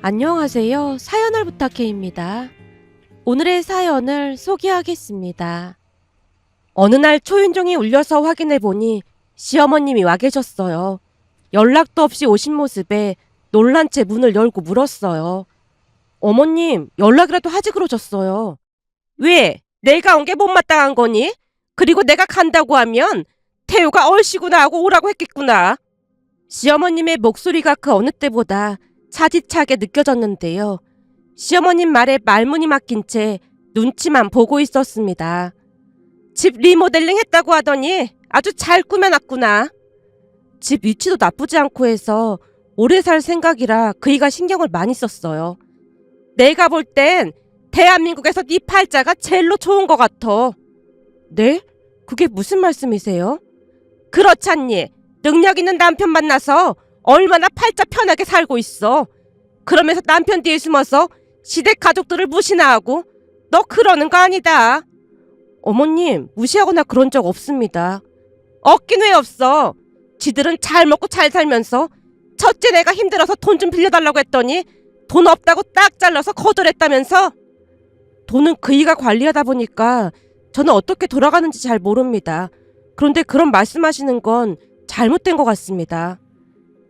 안녕하세요. 사연을 부탁해입니다. 오늘의 사연을 소개하겠습니다. 어느 날 초인종이 울려서 확인해보니 시어머님이 와 계셨어요. 연락도 없이 오신 모습에 놀란 채 문을 열고 물었어요. 어머님, 연락이라도 하지 그러셨어요. 왜? 내가 온 게 못마땅한 거니? 그리고 내가 간다고 하면 태우가 얼씨구나 하고 오라고 했겠구나. 시어머님의 목소리가 그 어느 때보다 차디차게 느껴졌는데요. 시어머님 말에 말문이 막힌 채 눈치만 보고 있었습니다. 집 리모델링 했다고 하더니 아주 잘 꾸며놨구나. 집 위치도 나쁘지 않고 해서 오래 살 생각이라 그이가 신경을 많이 썼어요. 내가 볼 땐 대한민국에서 네 팔자가 제일로 좋은 것 같아. 네? 그게 무슨 말씀이세요? 그렇잖니. 능력 있는 남편 만나서 얼마나 팔자 편하게 살고 있어. 그러면서 남편 뒤에 숨어서 시댁 가족들을 무시나 하고. 너 그러는 거 아니다. 어머님, 무시하거나 그런 적 없습니다. 없긴 왜 없어. 지들은 잘 먹고 잘 살면서 첫째 내가 힘들어서 돈 좀 빌려달라고 했더니 돈 없다고 딱 잘라서 거절했다면서. 돈은 그이가 관리하다 보니까 저는 어떻게 돌아가는지 잘 모릅니다. 그런데 그런 말씀하시는 건 잘못된 것 같습니다.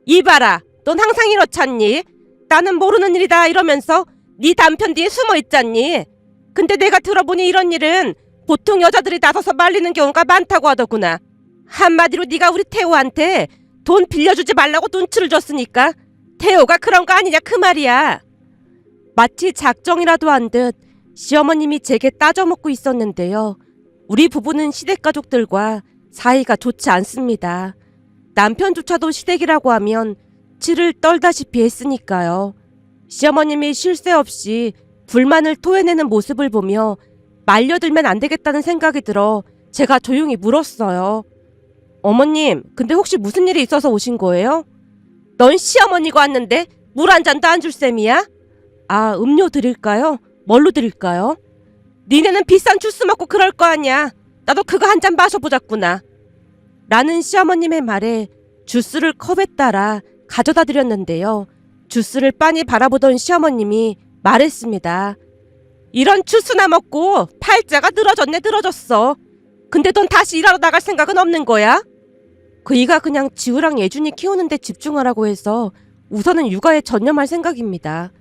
이봐라, 넌 항상 이렇잖니. 나는 모르는 일이다 이러면서 네 남편 뒤에 숨어 있잖니. 근데 내가 들어보니 이런 일은 보통 여자들이 나서서 말리는 경우가 많다고 하더구나. 한마디로 네가 우리 태호한테 돈 빌려주지 말라고 눈치를 줬으니까 태호가 그런 거 아니냐 그 말이야. 마치 작정이라도 한 듯 시어머님이 제게 따져먹고 있었는데요. 우리 부부는 시댁 가족들과 사이가 좋지 않습니다. 남편조차도 시댁이라고 하면 치를 떨다시피 했으니까요. 시어머님이 쉴 새 없이 불만을 토해내는 모습을 보며 말려들면 안 되겠다는 생각이 들어 제가 조용히 물었어요. 어머님, 근데 혹시 무슨 일이 있어서 오신 거예요? 넌 시어머니가 왔는데 물 한 잔도 안 줄 셈이야? 아, 음료 드릴까요? 뭘로 드릴까요? 니네는 비싼 주스 먹고 그럴 거 아니야. 나도 그거 한 잔 마셔보자꾸나. 라는 시어머님의 말에 주스를 컵에 따라 가져다 드렸는데요. 주스를 빤히 바라보던 시어머님이 말했습니다. 이런 주스나 먹고 팔자가 늘어졌네 늘어졌어. 근데 넌 다시 일하러 나갈 생각은 없는 거야? 그이가 그냥 지우랑 예준이 키우는데 집중하라고 해서 우선은 육아에 전념할 생각입니다.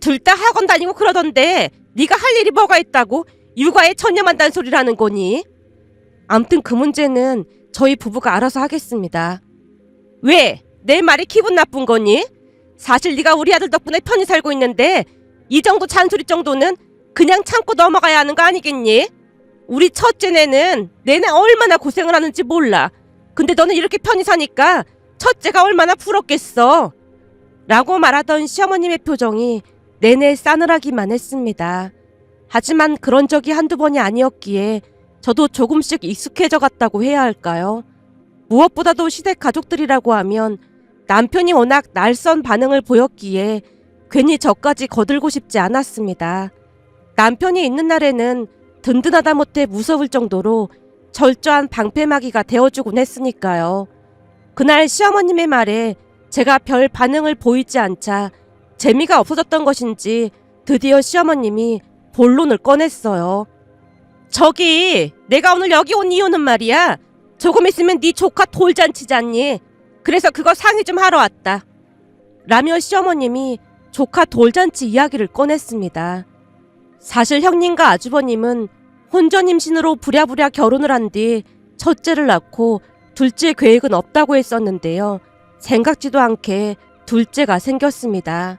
둘 다 학원 다니고 그러던데 네가 할 일이 뭐가 있다고 육아에 전념한다는 소리를 하는 거니? 암튼 그 문제는 저희 부부가 알아서 하겠습니다. 왜? 내 말이 기분 나쁜 거니? 사실 네가 우리 아들 덕분에 편히 살고 있는데 이 정도 잔소리 정도는 그냥 참고 넘어가야 하는 거 아니겠니? 우리 첫째네는 내내 얼마나 고생을 하는지 몰라. 근데 너는 이렇게 편히 사니까 첫째가 얼마나 부럽겠어. 라고 말하던 시어머님의 표정이 내내 싸늘하기만 했습니다. 하지만 그런 적이 한두 번이 아니었기에 저도 조금씩 익숙해져 갔다고 해야 할까요? 무엇보다도 시댁 가족들이라고 하면 남편이 워낙 날선 반응을 보였기에 괜히 저까지 거들고 싶지 않았습니다. 남편이 있는 날에는 든든하다 못해 무서울 정도로 철저한 방패막이가 되어주곤 했으니까요. 그날 시어머님의 말에 제가 별 반응을 보이지 않자 재미가 없어졌던 것인지 드디어 시어머님이 본론을 꺼냈어요. 저기 내가 오늘 여기 온 이유는 말이야. 조금 있으면 네 조카 돌잔치잖니. 그래서 그거 상의 좀 하러 왔다. 라며 시어머님이 조카 돌잔치 이야기를 꺼냈습니다. 사실 형님과 아주버님은 혼전 임신으로 부랴부랴 결혼을 한 뒤 첫째를 낳고 둘째 계획은 없다고 했었는데요. 생각지도 않게 둘째가 생겼습니다.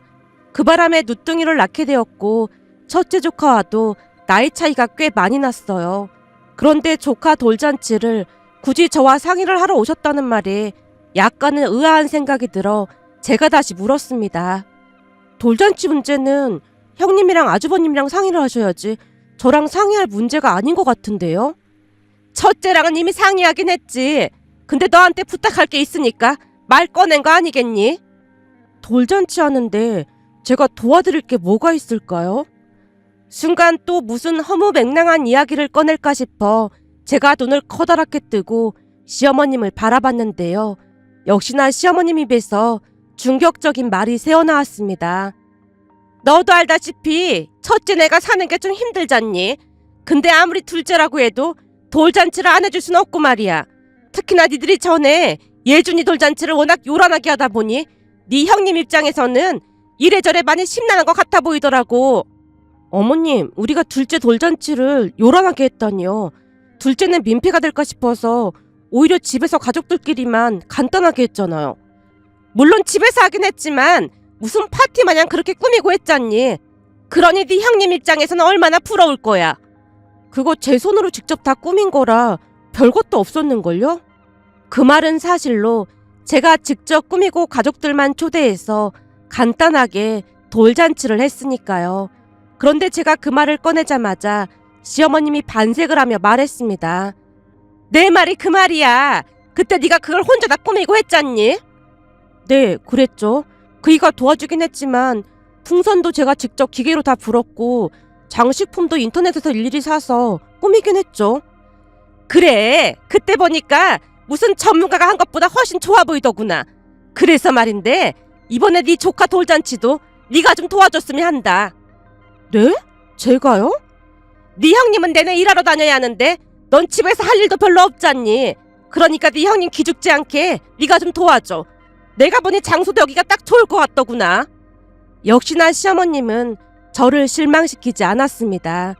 그 바람에 누뚱이를 낳게 되었고 첫째 조카와도 나이 차이가 꽤 많이 났어요. 그런데 조카 돌잔치를 굳이 저와 상의를 하러 오셨다는 말에 약간은 의아한 생각이 들어 제가 다시 물었습니다. 돌잔치 문제는 형님이랑 아주버님이랑 상의를 하셔야지 저랑 상의할 문제가 아닌 것 같은데요? 첫째랑은 이미 상의하긴 했지. 근데 너한테 부탁할 게 있으니까 말 꺼낸 거 아니겠니? 돌잔치 하는데 제가 도와드릴 게 뭐가 있을까요? 순간 또 무슨 허무맹랑한 이야기를 꺼낼까 싶어 제가 눈을 커다랗게 뜨고 시어머님을 바라봤는데요. 역시나 시어머님 입에서 충격적인 말이 새어나왔습니다. 너도 알다시피 첫째 내가 사는 게 좀 힘들잖니. 근데 아무리 둘째라고 해도 돌잔치를 안 해줄 순 없고 말이야. 특히나 니들이 전에 예준이 돌잔치를 워낙 요란하게 하다 보니 네 형님 입장에서는 이래저래 많이 심란한 것 같아 보이더라고. 어머님, 우리가 둘째 돌잔치를 요란하게 했다니요. 둘째는 민폐가 될까 싶어서 오히려 집에서 가족들끼리만 간단하게 했잖아요. 물론 집에서 하긴 했지만 무슨 파티 마냥 그렇게 꾸미고 했잖니. 그러니 네 형님 입장에서는 얼마나 부러울 거야. 그거 제 손으로 직접 다 꾸민 거라 별것도 없었는걸요? 그 말은 사실로 제가 직접 꾸미고 가족들만 초대해서 간단하게 돌잔치를 했으니까요. 그런데 제가 그 말을 꺼내자마자 시어머님이 반색을 하며 말했습니다. 내 말이 그 말이야. 그때 네가 그걸 혼자 다 꾸미고 했잖니? 네, 그랬죠. 그이가 도와주긴 했지만 풍선도 제가 직접 기계로 다 불었고 장식품도 인터넷에서 일일이 사서 꾸미긴 했죠. 그래, 그때 보니까 무슨 전문가가 한 것보다 훨씬 좋아 보이더구나. 그래서 말인데 이번에 네 조카 돌잔치도 네가 좀 도와줬으면 한다. 네? 제가요? 네 형님은 내내 일하러 다녀야 하는데 넌 집에서 할 일도 별로 없잖니. 그러니까 네 형님 기죽지 않게 네가 좀 도와줘. 내가 보니 장소도 여기가 딱 좋을 것 같더구나. 역시나 시어머님은 저를 실망시키지 않았습니다.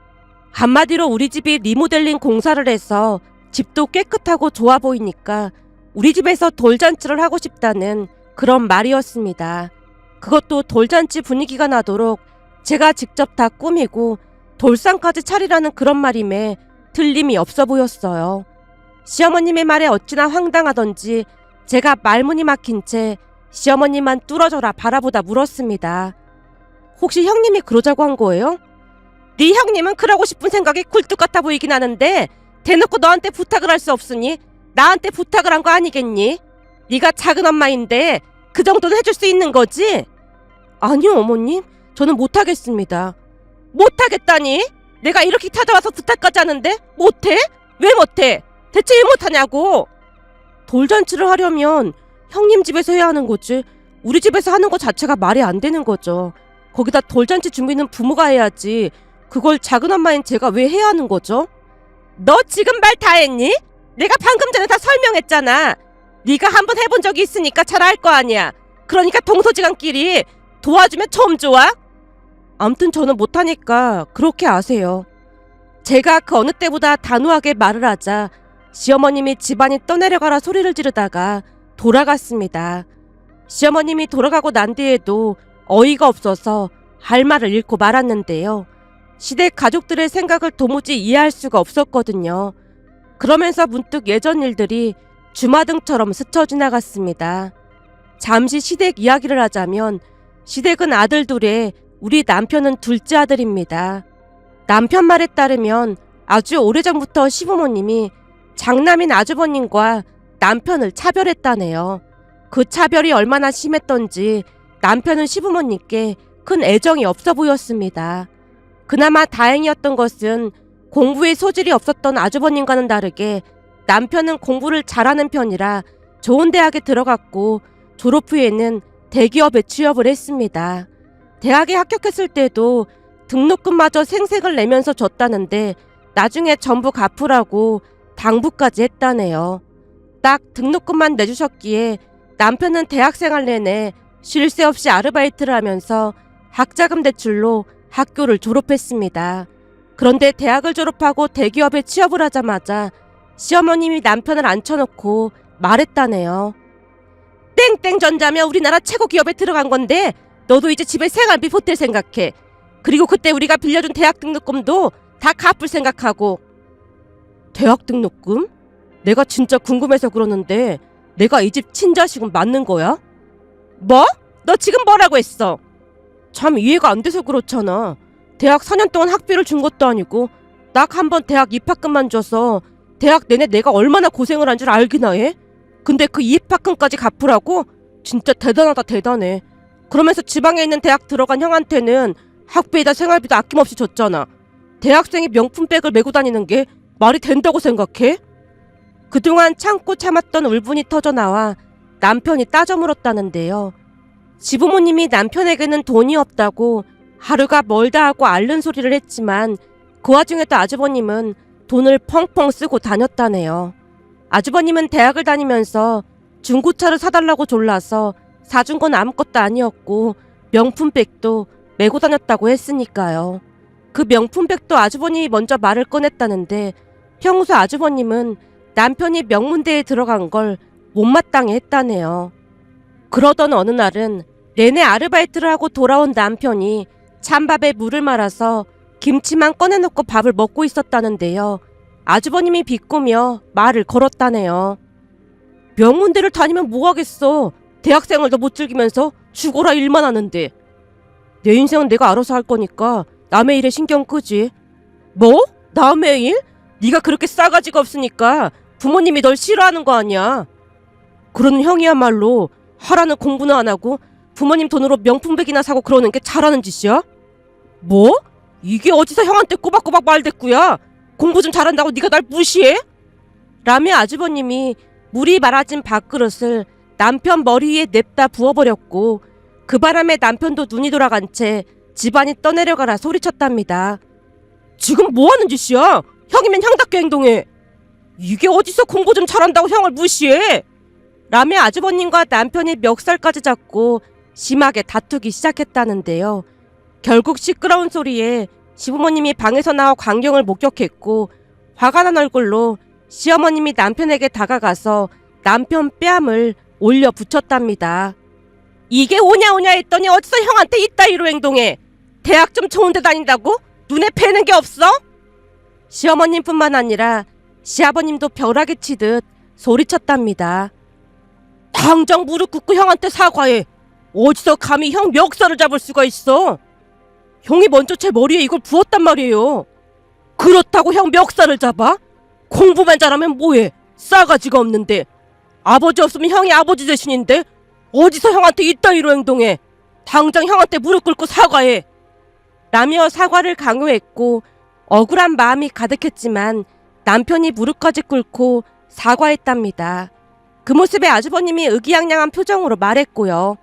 한마디로 우리 집이 리모델링 공사를 해서 집도 깨끗하고 좋아 보이니까 우리 집에서 돌잔치를 하고 싶다는 그런 말이었습니다. 그것도 돌잔치 분위기가 나도록 제가 직접 다 꾸미고 돌상까지 차리라는 그런 말임에 틀림이 없어 보였어요. 시어머님의 말에 어찌나 황당하던지 제가 말문이 막힌 채 시어머님만 뚫어져라 바라보다 물었습니다. 혹시 형님이 그러자고 한 거예요? 네 형님은 그러고 싶은 생각이 굴뚝 같아 보이긴 하는데 대놓고 너한테 부탁을 할 수 없으니 나한테 부탁을 한 거 아니겠니? 네가 작은 엄마인데 그 정도는 해줄 수 있는 거지? 아니요, 어머님. 저는 못하겠습니다. 못하겠다니? 내가 이렇게 찾아와서 부탁까지 하는데 못해? 왜 못해? 대체 왜 못하냐고? 돌잔치를 하려면 형님 집에서 해야 하는 거지 우리 집에서 하는 거 자체가 말이 안 되는 거죠. 거기다 돌잔치 준비는 부모가 해야지 그걸 작은 엄마인 제가 왜 해야 하는 거죠? 너 지금 말 다 했니? 내가 방금 전에 다 설명했잖아. 네가 한번 해본 적이 있으니까 잘 알 거 아니야. 그러니까 동서지간끼리 도와주면 좀 좋아? 암튼 저는 못하니까 그렇게 아세요. 제가 그 어느 때보다 단호하게 말을 하자 시어머님이 집안이 떠내려가라 소리를 지르다가 돌아갔습니다. 시어머님이 돌아가고 난 뒤에도 어이가 없어서 할 말을 잃고 말았는데요. 시댁 가족들의 생각을 도무지 이해할 수가 없었거든요. 그러면서 문득 예전 일들이 주마등처럼 스쳐 지나갔습니다. 잠시 시댁 이야기를 하자면 시댁은 아들 둘에 우리 남편은 둘째 아들입니다. 남편 말에 따르면 아주 오래전부터 시부모님이 장남인 아주버님과 남편을 차별했다네요. 그 차별이 얼마나 심했던지 남편은 시부모님께 큰 애정이 없어 보였습니다. 그나마 다행이었던 것은 공부에 소질이 없었던 아주버님과는 다르게 남편은 공부를 잘하는 편이라 좋은 대학에 들어갔고 졸업 후에는 대기업에 취업을 했습니다. 대학에 합격했을 때도 등록금마저 생색을 내면서 줬다는데 나중에 전부 갚으라고 당부까지 했다네요. 딱 등록금만 내주셨기에 남편은 대학생활 내내 쉴 새 없이 아르바이트를 하면서 학자금 대출로 학교를 졸업했습니다. 그런데 대학을 졸업하고 대기업에 취업을 하자마자 시어머님이 남편을 앉혀놓고 말했다네요. 땡땡전자면 우리나라 최고 기업에 들어간 건데 너도 이제 집에 생활비 보탤 생각해. 그리고 그때 우리가 빌려준 대학 등록금도 다 갚을 생각하고. 대학 등록금? 내가 진짜 궁금해서 그러는데 내가 이 집 친자식은 맞는 거야? 뭐? 너 지금 뭐라고 했어? 참 이해가 안 돼서 그렇잖아. 대학 4년 동안 학비를 준 것도 아니고 딱 한 번 대학 입학금만 줘서 대학 내내 내가 얼마나 고생을 한 줄 알기나 해? 근데 그 입학금까지 갚으라고? 진짜 대단하다 대단해. 그러면서 지방에 있는 대학 들어간 형한테는 학비에다 생활비도 아낌없이 줬잖아. 대학생이 명품백을 메고 다니는 게 말이 된다고 생각해? 그동안 참고 참았던 울분이 터져나와 남편이 따져 물었다는데요. 시부모님이 남편에게는 돈이 없다고 하루가 멀다 하고 앓는 소리를 했지만 그 와중에도 아주버님은 돈을 펑펑 쓰고 다녔다네요. 아주버님은 대학을 다니면서 중고차를 사달라고 졸라서 사준 건 아무것도 아니었고 명품백도 메고 다녔다고 했으니까요. 그 명품백도 아주버님이 먼저 말을 꺼냈다는데 평소 아주버님은 남편이 명문대에 들어간 걸 못마땅해 했다네요. 그러던 어느 날은 내내 아르바이트를 하고 돌아온 남편이 찬밥에 물을 말아서 김치만 꺼내놓고 밥을 먹고 있었다는데요. 아주버님이 비꼬며 말을 걸었다네요. 명문대를 다니면 뭐하겠어. 대학생활도 못 즐기면서 죽어라 일만 하는데. 내 인생은 내가 알아서 할 거니까 남의 일에 신경 끄지. 뭐? 남의 일? 네가 그렇게 싸가지가 없으니까 부모님이 널 싫어하는 거 아니야. 그러는 형이야말로 하라는 공부는 안 하고 부모님 돈으로 명품백이나 사고 그러는 게 잘하는 짓이야? 뭐? 이게 어디서 형한테 꼬박꼬박 말댔구야. 공부 좀 잘한다고 네가 날 무시해? 라며 아주버님이 물이 말아진 밥그릇을 남편 머리 위에 냅다 부어버렸고 그 바람에 남편도 눈이 돌아간 채 집안이 떠내려가라 소리쳤답니다. 지금 뭐하는 짓이야? 형이면 형답게 행동해. 이게 어디서 공부 좀 잘한다고 형을 무시해? 라며 아주버님과 남편이 멱살까지 잡고 심하게 다투기 시작했다는데요. 결국 시끄러운 소리에 시부모님이 방에서 나와 광경을 목격했고 화가 난 얼굴로 시어머님이 남편에게 다가가서 남편 뺨을 올려 붙였답니다. 이게 오냐 했더니 어디서 형한테 이따위로 행동해. 대학 좀 좋은 데 다닌다고? 눈에 뵈는 게 없어? 시어머님뿐만 아니라 시아버님도 벼락이 치듯 소리쳤답니다. 당장 무릎 꿇고 형한테 사과해. 어디서 감히 형 멱살을 잡을 수가 있어. 형이 먼저 제 머리에 이걸 부었단 말이에요. 그렇다고 형 멱살을 잡아? 공부만 잘하면 뭐해. 싸가지가 없는데. 아버지 없으면 형이 아버지 대신인데 어디서 형한테 이따위로 행동해. 당장 형한테 무릎 꿇고 사과해. 라며 사과를 강요했고 억울한 마음이 가득했지만 남편이 무릎까지 꿇고 사과했답니다. 그 모습에 아주버님이 의기양양한 표정으로 말했고요.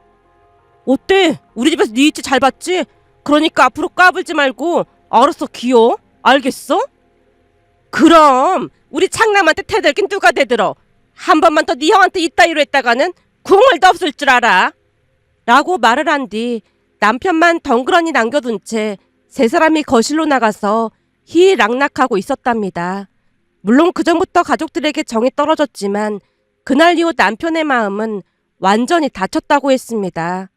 어때? 우리 집에서 네 위치 잘 봤지? 그러니까 앞으로 까불지 말고 알아서 기어. 알겠어? 그럼 우리 장남한테 대들긴 누가 대들어. 한 번만 더 네 형한테 이따위로 했다가는 국물도 없을 줄 알아. 라고 말을 한 뒤 남편만 덩그러니 남겨둔 채 세 사람이 거실로 나가서 희락락하고 있었답니다. 물론 그전부터 가족들에게 정이 떨어졌지만 그날 이후 남편의 마음은 완전히 닫혔다고 했습니다.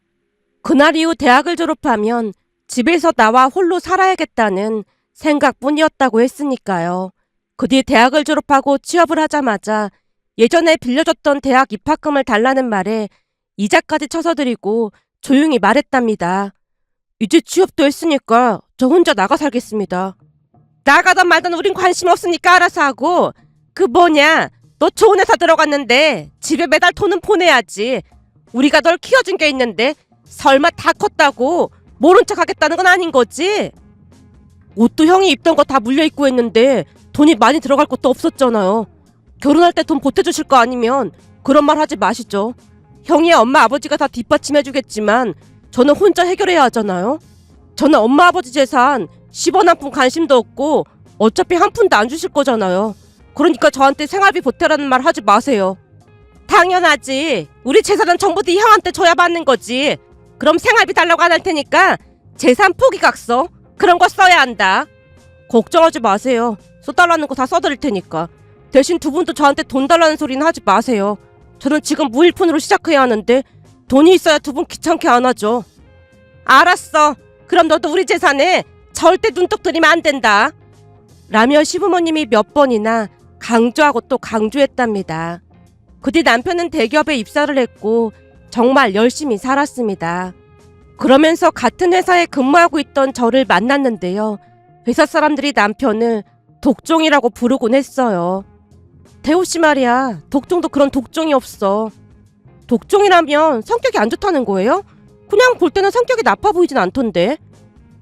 그날 이후 대학을 졸업하면 집에서 나와 홀로 살아야겠다는 생각뿐이었다고 했으니까요. 그 뒤 대학을 졸업하고 취업을 하자마자 예전에 빌려줬던 대학 입학금을 달라는 말에 이자까지 쳐서드리고 조용히 말했답니다. 이제 취업도 했으니까 저 혼자 나가 살겠습니다. 나가던 말던 우린 관심 없으니까 알아서 하고 그 뭐냐 너 좋은 회사 들어갔는데 집에 매달 돈은 보내야지. 우리가 널 키워준 게 있는데 설마 다 컸다고 모른 척 하겠다는 건 아닌 거지? 옷도 형이 입던 거 다 물려입고 했는데 돈이 많이 들어갈 것도 없었잖아요. 결혼할 때 돈 보태주실 거 아니면 그런 말 하지 마시죠. 형이 엄마 아버지가 다 뒷받침해주겠지만 저는 혼자 해결해야 하잖아요. 저는 엄마 아버지 재산 10원 한 푼 관심도 없고 어차피 한 푼도 안 주실 거잖아요. 그러니까 저한테 생활비 보태라는 말 하지 마세요. 당연하지. 우리 재산은 전부 네 형한테 줘야 받는 거지. 그럼 생활비 달라고 안 할 테니까 재산 포기각서 그런 거 써야 한다. 걱정하지 마세요. 써달라는 거 다 써드릴 테니까. 대신 두 분도 저한테 돈 달라는 소리는 하지 마세요. 저는 지금 무일푼으로 시작해야 하는데 돈이 있어야 두 분 귀찮게 안 하죠. 알았어. 그럼 너도 우리 재산에 절대 눈독 들이면 안 된다. 라며 시부모님이 몇 번이나 강조하고 또 강조했답니다. 그 뒤 남편은 대기업에 입사를 했고 정말 열심히 살았습니다. 그러면서 같은 회사에 근무하고 있던 저를 만났는데요. 회사 사람들이 남편을 독종이라고 부르곤 했어요. 대호씨 말이야, 독종도 그런 독종이 없어. 독종이라면 성격이 안 좋다는 거예요? 그냥 볼 때는 성격이 나빠 보이진 않던데.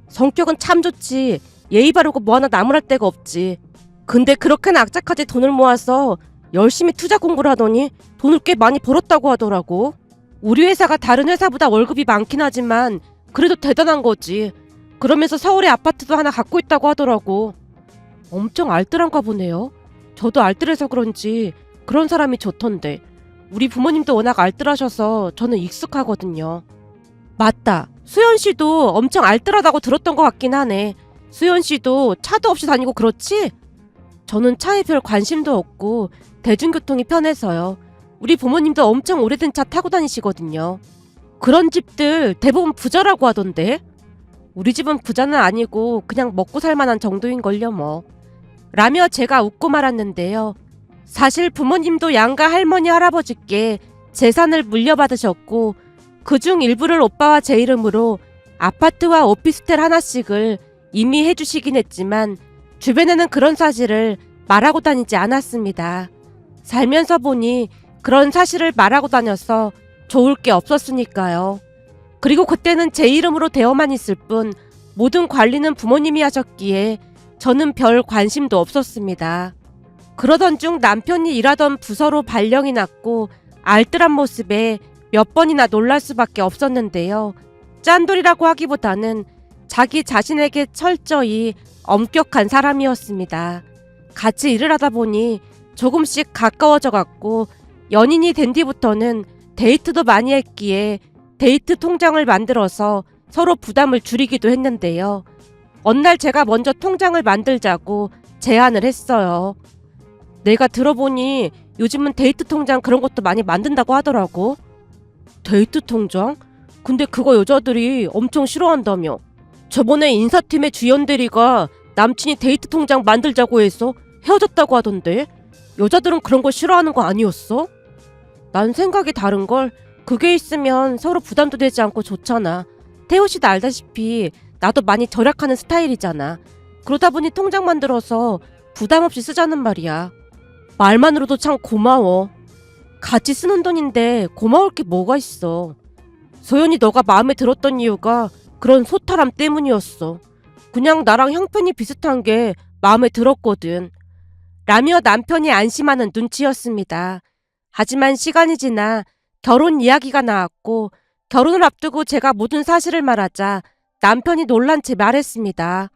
성격은 참 좋지. 예의 바르고 뭐 하나 나무랄 데가 없지. 근데 그렇게나 악착같이 돈을 모아서 열심히 투자 공부를 하더니 돈을 꽤 많이 벌었다고 하더라고. 우리 회사가 다른 회사보다 월급이 많긴 하지만 그래도 대단한 거지. 그러면서 서울에 아파트도 하나 갖고 있다고 하더라고. 엄청 알뜰한가 보네요. 저도 알뜰해서 그런지 그런 사람이 좋던데. 우리 부모님도 워낙 알뜰하셔서 저는 익숙하거든요. 맞다. 수연 씨도 엄청 알뜰하다고 들었던 것 같긴 하네. 수연 씨도 차도 없이 다니고 그렇지? 저는 차에 별 관심도 없고 대중교통이 편해서요. 우리 부모님도 엄청 오래된 차 타고 다니시거든요. 그런 집들 대부분 부자라고 하던데. 우리 집은 부자는 아니고 그냥 먹고 살만한 정도인걸요 뭐. 라며 제가 웃고 말았는데요. 사실 부모님도 양가 할머니 할아버지께 재산을 물려받으셨고 그중 일부를 오빠와 제 이름으로 아파트와 오피스텔 하나씩을 이미 해주시긴 했지만 주변에는 그런 사실을 말하고 다니지 않았습니다. 살면서 보니 그런 사실을 말하고 다녀서 좋을 게 없었으니까요. 그리고 그때는 제 이름으로 되어만 있을 뿐 모든 관리는 부모님이 하셨기에 저는 별 관심도 없었습니다. 그러던 중 남편이 일하던 부서로 발령이 났고 알뜰한 모습에 몇 번이나 놀랄 수밖에 없었는데요. 짠돌이라고 하기보다는 자기 자신에게 철저히 엄격한 사람이었습니다. 같이 일을 하다 보니 조금씩 가까워져 갔고 연인이 된 뒤부터는 데이트도 많이 했기에 데이트 통장을 만들어서 서로 부담을 줄이기도 했는데요. 어느 날 제가 먼저 통장을 만들자고 제안을 했어요. 내가 들어보니 요즘은 데이트 통장 그런 것도 많이 만든다고 하더라고. 데이트 통장? 근데 그거 여자들이 엄청 싫어한다며. 저번에 인사팀의 주연 대리가 남친이 데이트 통장 만들자고 해서 헤어졌다고 하던데. 여자들은 그런 거 싫어하는 거 아니었어? 난 생각이 다른걸. 그게 있으면 서로 부담도 되지 않고 좋잖아. 태호 씨도 알다시피 나도 많이 절약하는 스타일이잖아. 그러다 보니 통장 만들어서 부담 없이 쓰자는 말이야. 말만으로도 참 고마워. 같이 쓰는 돈인데 고마울 게 뭐가 있어. 소연이 너가 마음에 들었던 이유가 그런 소탈함 때문이었어. 그냥 나랑 형편이 비슷한 게 마음에 들었거든. 라며 남편이 안심하는 눈치였습니다. 하지만 시간이 지나 결혼 이야기가 나왔고 결혼을 앞두고 제가 모든 사실을 말하자 남편이 놀란 채 말했습니다.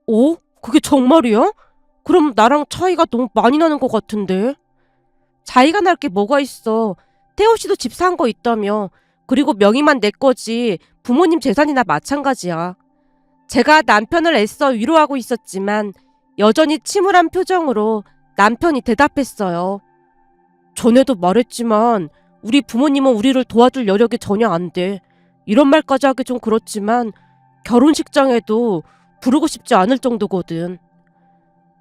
오? 그게 정말이야? 그럼 나랑 차이가 너무 많이 나는 것 같은데? 차이가 날 게 뭐가 있어. 태호 씨도 집 산 거 있다며. 그리고 명의만 내 거지 부모님 재산이나 마찬가지야. 제가 남편을 애써 위로하고 있었지만 여전히 침울한 표정으로 남편이 대답했어요. 전에도 말했지만 우리 부모님은 우리를 도와줄 여력이 전혀 안 돼. 이런 말까지 하기 좀 그렇지만 결혼식장에도 부르고 싶지 않을 정도거든.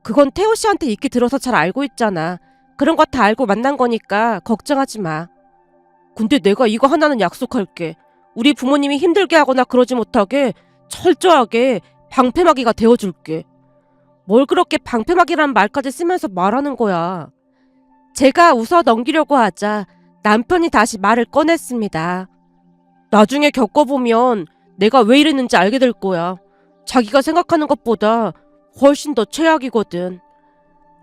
그건 태호 씨한테 익히 들어서 잘 알고 있잖아. 그런 거 다 알고 만난 거니까 걱정하지 마. 근데 내가 이거 하나는 약속할게. 우리 부모님이 힘들게 하거나 그러지 못하게 철저하게 방패막이가 되어줄게. 뭘 그렇게 방패막이라는 말까지 쓰면서 말하는 거야. 제가 웃어 넘기려고 하자 남편이 다시 말을 꺼냈습니다. 나중에 겪어보면 내가 왜 이랬는지 알게 될 거야. 자기가 생각하는 것보다 훨씬 더 최악이거든.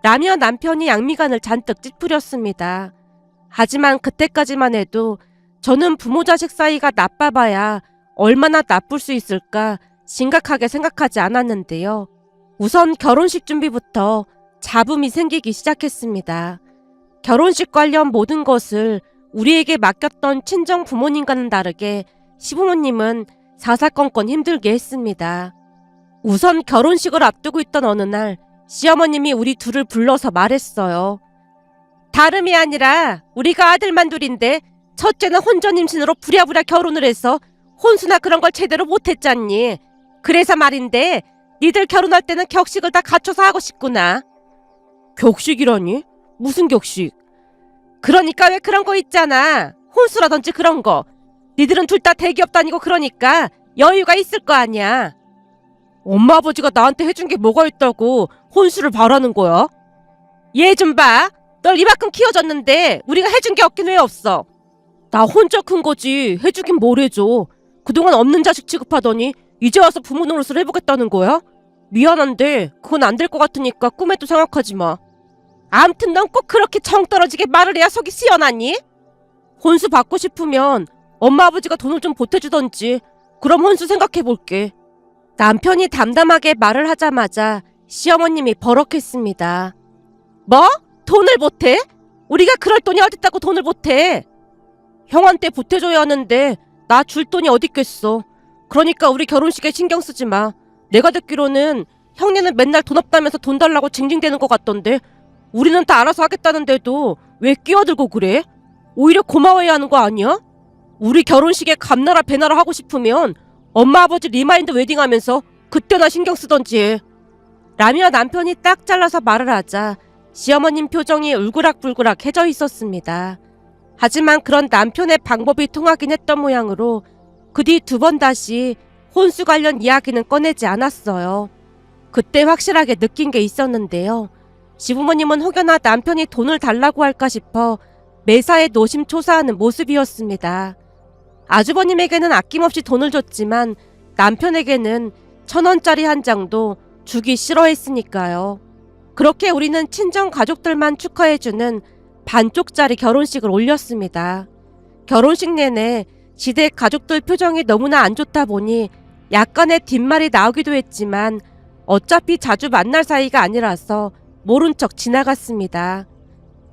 라며 남편이 양미간을 잔뜩 찌푸렸습니다. 하지만 그때까지만 해도 저는 부모 자식 사이가 나빠봐야 얼마나 나쁠 수 있을까 심각하게 생각하지 않았는데요. 우선 결혼식 준비부터 잡음이 생기기 시작했습니다. 결혼식 관련 모든 것을 우리에게 맡겼던 친정 부모님과는 다르게 시부모님은 사사건건 힘들게 했습니다. 우선 결혼식을 앞두고 있던 어느 날 시어머님이 우리 둘을 불러서 말했어요. 다름이 아니라 우리가 아들만 둘인데 첫째는 혼전 임신으로 부랴부랴 결혼을 해서 혼수나 그런 걸 제대로 못했잖니. 그래서 말인데 니들 결혼할 때는 격식을 다 갖춰서 하고 싶구나. 격식이라니? 무슨 격식? 그러니까 왜 그런 거 있잖아. 혼수라든지 그런 거. 니들은 둘 다 대기업 다니고 그러니까 여유가 있을 거 아니야. 엄마 아버지가 나한테 해준 게 뭐가 있다고 혼수를 바라는 거야? 얘 좀 봐. 널 이만큼 키워줬는데 우리가 해준 게 없긴 왜 없어. 나 혼자 큰 거지 해주긴 뭘 해줘. 그동안 없는 자식 취급하더니 이제 와서 부모 노릇을 해보겠다는 거야? 미안한데 그건 안 될 것 같으니까 꿈에도 생각하지 마. 암튼 넌 꼭 그렇게 정 떨어지게 말을 해야 속이 시원하니? 혼수 받고 싶으면 엄마 아버지가 돈을 좀 보태주던지. 그럼 혼수 생각해볼게. 남편이 담담하게 말을 하자마자 시어머님이 버럭했습니다. 뭐? 돈을 못해? 우리가 그럴 돈이 어딨다고 돈을 못해? 형한테 보태줘야 하는데 나 줄 돈이 어딨겠어. 그러니까 우리 결혼식에 신경 쓰지 마. 내가 듣기로는 형네는 맨날 돈 없다면서 돈 달라고 징징대는 것 같던데 우리는 다 알아서 하겠다는데도 왜 끼어들고 그래? 오히려 고마워해야 하는 거 아니야? 우리 결혼식에 감나라 배나라 하고 싶으면 엄마 아버지 리마인드 웨딩하면서 그때나 신경 쓰던지 해. 라며 남편이 딱 잘라서 말을 하자 시어머님 표정이 울그락불그락 해져 있었습니다. 하지만 그런 남편의 방법이 통하긴 했던 모양으로 그 뒤 2번 다시 혼수 관련 이야기는 꺼내지 않았어요. 그때 확실하게 느낀 게 있었는데요. 시부모님은 혹여나 남편이 돈을 달라고 할까 싶어 매사에 노심초사하는 모습이었습니다. 아주버님에게는 아낌없이 돈을 줬지만 남편에게는 1,000원짜리 한 장도 주기 싫어했으니까요. 그렇게 우리는 친정 가족들만 축하해주는 반쪽짜리 결혼식을 올렸습니다. 결혼식 내내 시댁 가족들 표정이 너무나 안 좋다 보니 약간의 뒷말이 나오기도 했지만 어차피 자주 만날 사이가 아니라서 모른 척 지나갔습니다.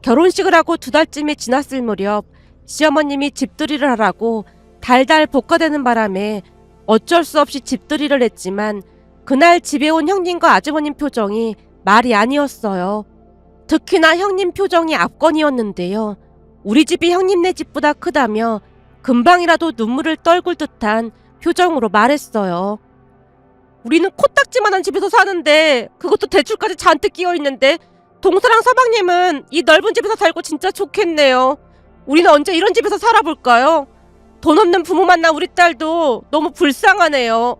결혼식을 하고 2달쯤이 지났을 무렵 시어머님이 집들이를 하라고 달달 볶아대는 바람에 어쩔 수 없이 집들이를 했지만 그날 집에 온 형님과 아주버님 표정이 말이 아니었어요. 특히나 형님 표정이 압권이었는데요. 우리 집이 형님네 집보다 크다며 금방이라도 눈물을 떨굴 듯한 표정으로 말했어요. 우리는 코딱지만한 집에서 사는데 그것도 대출까지 잔뜩 끼어있는데 동서랑 서방님은 이 넓은 집에서 살고 진짜 좋겠네요. 우리는 언제 이런 집에서 살아볼까요? 돈 없는 부모 만난 우리 딸도 너무 불쌍하네요.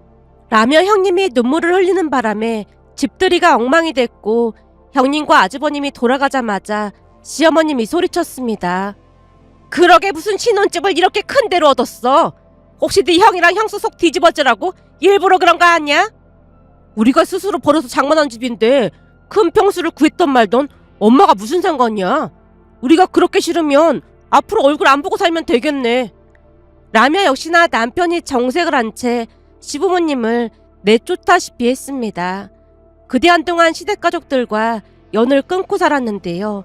라며 형님이 눈물을 흘리는 바람에 집들이가 엉망이 됐고 형님과 아주버님이 돌아가자마자 시어머님이 소리쳤습니다. 그러게 무슨 신혼집을 이렇게 큰 데로 얻었어? 혹시 네 형이랑 형수 속 뒤집어지라고 일부러 그런 거 아니야? 우리가 스스로 벌어서 장만한 집인데 큰 평수를 구했던 말던 엄마가 무슨 상관이야? 우리가 그렇게 싫으면 앞으로 얼굴 안 보고 살면 되겠네. 라며 역시나 남편이 정색을 한 채 시부모님을 내쫓다시피 했습니다. 그뒤 한동안 시댁가족들과 연을 끊고 살았는데요.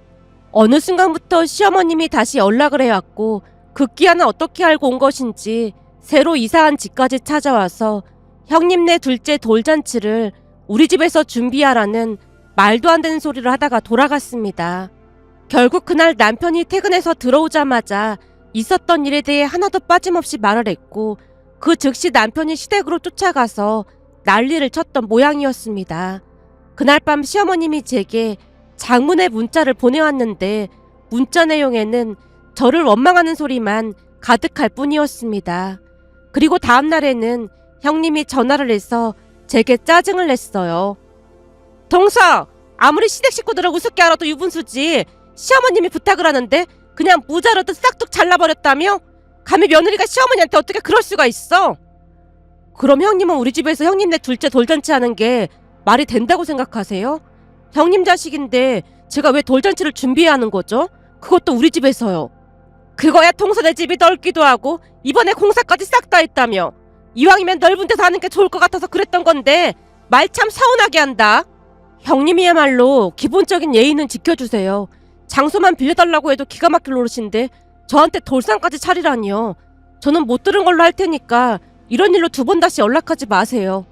어느 순간부터 시어머님이 다시 연락을 해왔고 급기야는 어떻게 알고 온 것인지 새로 이사한 집까지 찾아와서 형님네 둘째 돌잔치를 우리 집에서 준비하라는 말도 안 되는 소리를 하다가 돌아갔습니다. 결국 그날 남편이 퇴근해서 들어오자마자 있었던 일에 대해 하나도 빠짐없이 말을 했고 그 즉시 남편이 시댁으로 쫓아가서 난리를 쳤던 모양이었습니다. 그날 밤 시어머님이 제게 장문의 문자를 보내왔는데 문자 내용에는 저를 원망하는 소리만 가득할 뿐이었습니다. 그리고 다음 날에는 형님이 전화를 해서 제게 짜증을 냈어요. 동서! 아무리 시댁 식구들을 우습게 알아도 유분수지 시어머님이 부탁을 하는데 그냥 무자르듯 싹둑 잘라버렸다며? 감히 며느리가 시어머니한테 어떻게 그럴 수가 있어? 그럼 형님은 우리 집에서 형님네 둘째 돌잔치 하는 게 말이 된다고 생각하세요? 형님 자식인데 제가 왜 돌잔치를 준비해야 하는 거죠? 그것도 우리 집에서요. 그거야 동서네 집이 넓기도 하고 이번에 공사까지 싹 다 했다며. 이왕이면 넓은 데서 하는 게 좋을 것 같아서 그랬던 건데 말 참 서운하게 한다. 형님이야말로 기본적인 예의는 지켜주세요. 장소만 빌려달라고 해도 기가 막힐 노릇인데 저한테 돌상까지 차리라니요. 저는 못 들은 걸로 할 테니까 이런 일로 2번 다시 연락하지 마세요.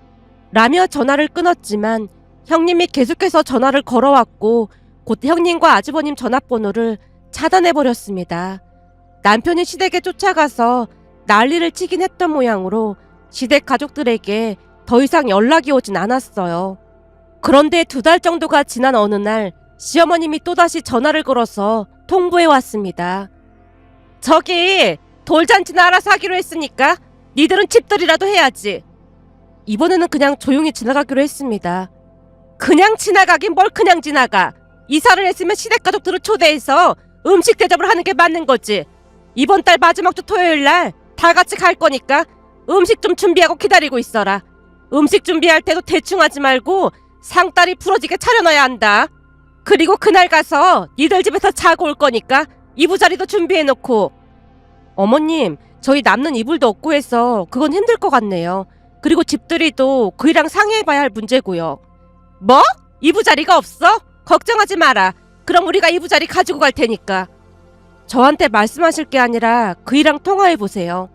라며 전화를 끊었지만 형님이 계속해서 전화를 걸어왔고 곧 형님과 아주버님 전화번호를 차단해버렸습니다. 남편이 시댁에 쫓아가서 난리를 치긴 했던 모양으로 시댁 가족들에게 더 이상 연락이 오진 않았어요. 그런데 2달 정도가 지난 어느 날 시어머님이 또다시 전화를 걸어서 통보해왔습니다. 저기 돌잔치는 알아서 하기로 했으니까 니들은 집들이라도 해야지. 이번에는 그냥 조용히 지나가기로 했습니다. 그냥 지나가긴 뭘 그냥 지나가. 이사를 했으면 시댁 가족들을 초대해서 음식 대접을 하는 게 맞는 거지. 이번 달 마지막 주 토요일 날 다 같이 갈 거니까 음식 좀 준비하고 기다리고 있어라. 음식 준비할 때도 대충 하지 말고 상다리 부러지게 차려놔야 한다. 그리고 그날 가서 니들 집에서 자고 올 거니까 이부자리도 준비해놓고. 어머님, 저희 남는 이불도 없고 해서 그건 힘들 것 같네요. 그리고 집들이도 그이랑 상의해봐야 할 문제고요. 뭐? 이부자리가 없어? 걱정하지 마라. 그럼 우리가 이부자리 가지고 갈 테니까. 저한테 말씀하실 게 아니라 그이랑 통화해보세요.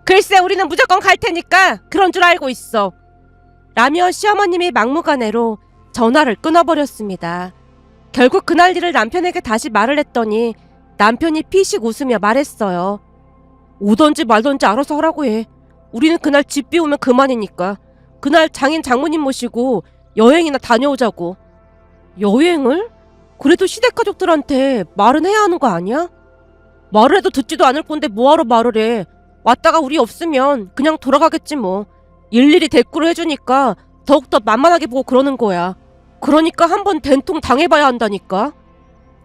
글쎄 우리는 무조건 갈 테니까 그런 줄 알고 있어. 라며 시어머님이 막무가내로 전화를 끊어버렸습니다. 결국 그날 일을 남편에게 다시 말을 했더니 남편이 피식 웃으며 말했어요. 오던지 말던지 알아서 하라고 해. 우리는 그날 집 비우면 그만이니까. 그날 장인 장모님 모시고 여행이나 다녀오자고. 여행을? 그래도 시댁 가족들한테 말은 해야 하는 거 아니야? 말을 해도 듣지도 않을 건데 뭐하러 말을 해. 왔다가 우리 없으면 그냥 돌아가겠지 뭐. 일일이 대꾸를 해주니까 더욱더 만만하게 보고 그러는 거야. 그러니까 한번 된통 당해봐야 한다니까.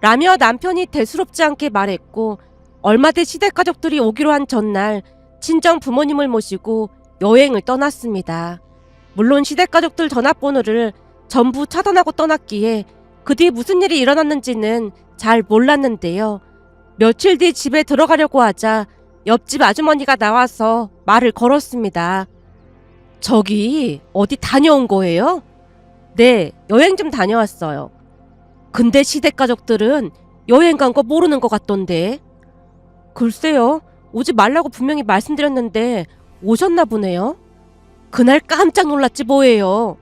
라며 남편이 대수롭지 않게 말했고 얼마 뒤 시댁 가족들이 오기로 한 전날 친정 부모님을 모시고 여행을 떠났습니다. 물론 시댁 가족들 전화번호를 전부 차단하고 떠났기에 그 뒤 무슨 일이 일어났는지는 잘 몰랐는데요. 며칠 뒤 집에 들어가려고 하자 옆집 아주머니가 나와서 말을 걸었습니다. 저기 어디 다녀온 거예요? 네, 여행 좀 다녀왔어요. 근데 시댁 가족들은 여행 간 거 모르는 것 같던데. 글쎄요, 오지 말라고 분명히 말씀드렸는데 오셨나 보네요. 그날 깜짝 놀랐지 뭐예요.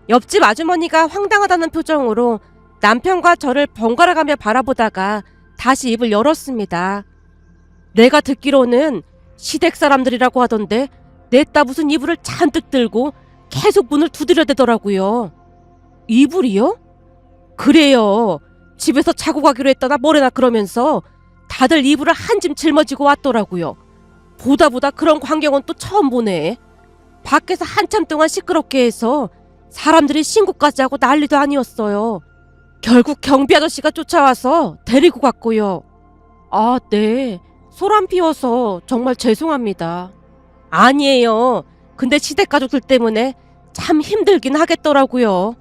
옆집 아주머니가 황당하다는 표정으로 남편과 저를 번갈아가며 바라보다가 다시 입을 열었습니다. 내가 듣기로는 시댁 사람들이라고 하던데 냈다 무슨 이불을 잔뜩 들고 계속 문을 두드려대더라고요. 이불이요? 그래요. 집에서 자고 가기로 했다나 뭐래나 그러면서 다들 이불을 한 짐 짊어지고 왔더라고요. 보다 그런 광경은 또 처음 보네. 밖에서 한참 동안 시끄럽게 해서 사람들이 신고까지 하고 난리도 아니었어요. 결국 경비 아저씨가 쫓아와서 데리고 갔고요. 아, 네. 소란 피워서 정말 죄송합니다. 아니에요. 근데 시댁 가족들 때문에 참 힘들긴 하겠더라고요.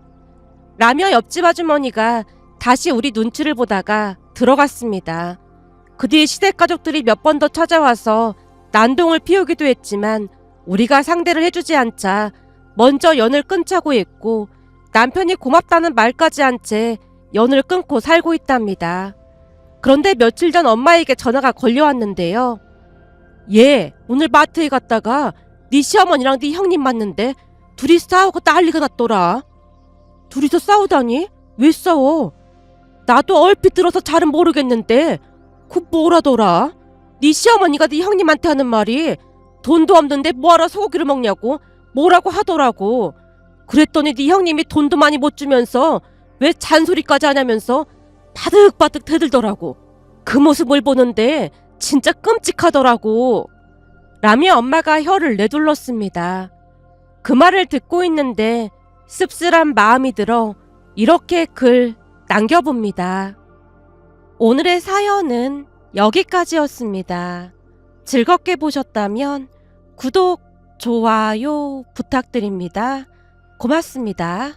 라며 옆집 아주머니가 다시 우리 눈치를 보다가 들어갔습니다. 그 뒤 시댁 가족들이 몇 번 더 찾아와서 난동을 피우기도 했지만 우리가 상대를 해주지 않자 먼저 연을 끊자고 했고 남편이 고맙다는 말까지 한 채 연을 끊고 살고 있답니다. 그런데 며칠 전 엄마에게 전화가 걸려왔는데요. 얘 오늘 마트에 갔다가 네 시어머니랑 네 형님 만났는데 둘이 싸우고 난리가 났더라. 둘이서 싸우다니? 왜 싸워? 나도 얼핏 들어서 잘은 모르겠는데 그 뭐라더라? 네 시어머니가 네 형님한테 하는 말이 돈도 없는데 뭐하러 소고기를 먹냐고 뭐라고 하더라고. 그랬더니 네 형님이 돈도 많이 못 주면서 왜 잔소리까지 하냐면서 바득바득 대들더라고. 그 모습을 보는데 진짜 끔찍하더라고. 라며 엄마가 혀를 내둘렀습니다. 그 말을 듣고 있는데 씁쓸한 마음이 들어 이렇게 글 남겨봅니다. 오늘의 사연은 여기까지였습니다. 즐겁게 보셨다면 구독, 좋아요 부탁드립니다. 고맙습니다.